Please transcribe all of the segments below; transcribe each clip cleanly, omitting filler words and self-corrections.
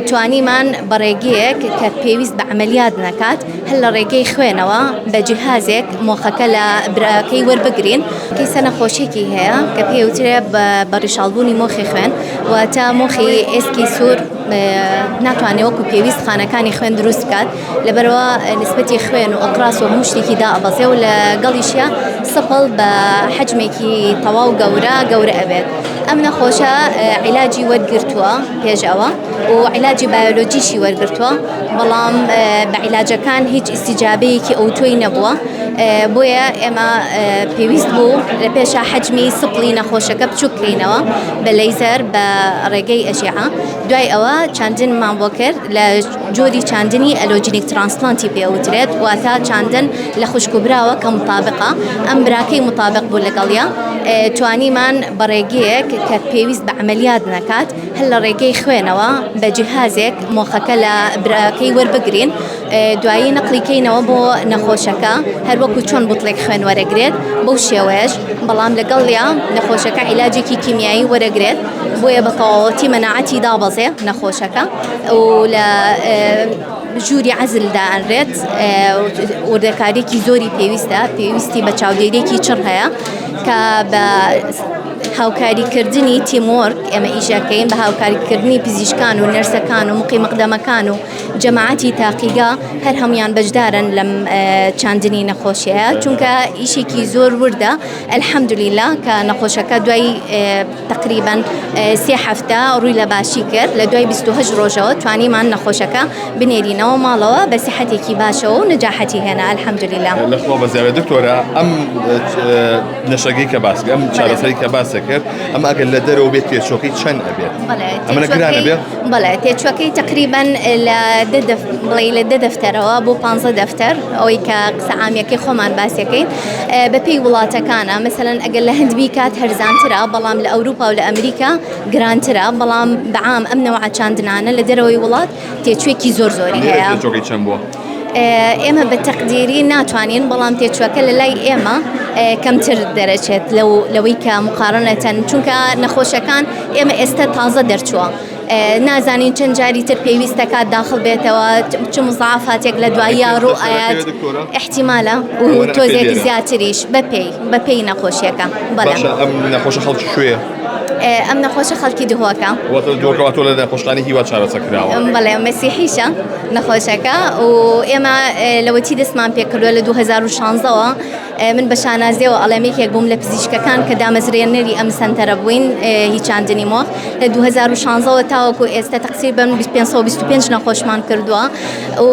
توانیمان بەڕێگەیەک کە پێویست بە عملیات نکات هەل لە ڕێگەی خوێنەوە بە جیهازێک مۆخەکە لە براکەی وەربگرین کەیسە نەخۆشیێکی هەیە کە پێوترێ بە ڕیشاڵبوونی مۆخی خوێن واتە مۆخی ئێسکی سوور ناتوانێت وەکو پێویست خانەکانی خوێن دروست بکات لەبەرەوە نسبەتی خوێن و ئەقراس و هەموو شتێکی دائەبەزێ و لەگەڵیشیە سەپڵ بە حەجمێکی تەواو گەورە ئەبێت. ئەم نەخۆشە عیلاجی وەرگرتووە پێش ئەوە و عیلاجی بایۆلۆجیشی وەرگرتووە بەڵام بە عیلاجەکان هیچ ئیستیجابەیەکی ئەوتۆی نەبووە بۆیە ئێمە پێویست بوو لە پێشە حەجمی سپڵی نەخۆشەکە بچووکرینەوە بە لەیزەر بە ڕێگەی ئەژیعە دوای ئەوە چاندنمان بۆ کرد لە جۆری چاندنی ئەلۆجینیک ترانسپلانتی پێوترێت واتە چاندن لە خوشکوبراوە کە مطابقە ئەم براکەی مطابق بوو لەگەڵیا توانیمان بەڕێگەیەک کە پێویست بە عملیات نکات هەل لە ڕێگەی خوێنەوە بە جیهازێک مۆخەکە لە براکەی وەربگرین دوایی نەقلیکەینەوە بۆ نەخۆشەکە هەر وەکو چۆن بوتڵێک خوێن وەرەگرێت بەو شێوەیەش بەڵام لەگەڵیا نەخۆشەکە عیلاجێکی کیمیایی وەرەگرێت بۆیە بە تەواوەتی مەناعەتی دابەزێ نەخۆشەکە و لە ژووری عەزلدا ئەنرێت وردەکارێکی زۆری پێویستی بە چاودێرێکی چڕ هەیە کە بە هاوکاریکردنی تیمۆرگ ئێمە ئیژەکەین بە هاوکاریکردنی پزیشکان و نەرسەکان و مقی مقدەمەکان و جەماعەتی تاقیگا هەر هەمویان بەشدارن لەم چاندنی نەخۆشیەیە چونکە ئیشێکی زۆر وردە ئەلحەمدولیلا کە نەخۆشەکە دوای تقریباً 3 هەفتە ڕووی لە باشی کرد لە دوای 28 ڕۆژەوە توانیمان نەخۆشەکە بنێرینەوە ماڵەوە بە سیحەتێکی باشەوە و نەجاحەتی هێنا ئەلحەمدولیلا. لەخوا بەزیادە دکتۆرە ئەم نەشەگەی کە باس ئەم چارەسەری کە باس کرد ئەمە ئەگەر لە دەرەوە بێت تێچۆکەی چەند ئەبێت؟ ئەمە گرانە بێت؟ بەڵێ تێچۆکەی تقریباً لە 10 دەفتەرەوە بۆ 15 دەفتەر ئەوەی کە قسە عامیەکەی خۆمان باسیەکەین بەپێی وڵاتەکانە مەسەلەن ئەگەر لە هەند بیکات هەرزانترە بەڵام لە ئەوروپا و لە ئەمریکا گرانترە بەڵام بەعام ئەم نەوعە چاندنانە لە دەرەوەی وڵات تێچوێکی زۆری هەیە. تێچۆکەی چەند بووە؟ ئێمە بە تەقدیری ناتوانین بەڵام تێچووەکە لە لای ئێمە کەمتر دەرەچێت لەوەی کە مقارنەتەن چونکە نەخۆشەکان ئێمە ئێستا تازە دەرچووە نازانین چەند جاری تر پێویستەکات داخل بێتەوە چ مزعافاتێک لە دواییە ڕوئایات احتیمالە و تۆزێکی زیاتریش بەپێی نەخۆشیەکە. بەڵێ ئەم نەخۆشە خەڵکی شوێ؟ ئەم نەخۆشە خەڵکی دهۆکە دۆکەواتۆ لە نەخۆشخانەی هیوا چارەسەکراوە. بەڵێ مەسیحیشە نەخۆشەکە و ئێمە لەوەتی دەستمان پێکردووە لە 2016ەوە من بە شانازیەوە ئەڵێمێکێک بووم لە پزیشکەکان کە دامەزرێنەری ئەم سەنتەرە بووین هیچ چاندنی مۆخ لە 2016ەوە تاوەکو ئێستا تقریباً 525 نەخۆشمان کردووە و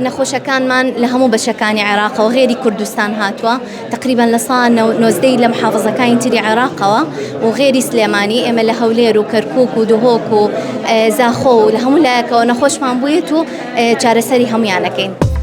نەخۆشەکانمان لە هەموو بەشەکانی عێراقەوە غێری کوردستان هاتووە تقریباً لە ساڵ 90 لە محافظەکانی تری عێراقەوە و غێری سلێمانی ئێمە لە هەولێر و کەرکووک و دهۆک و زاخۆ و لە هەموو لایەکەوە نەخۆشمان بوویت و چارەسەری هەمویانەکەین.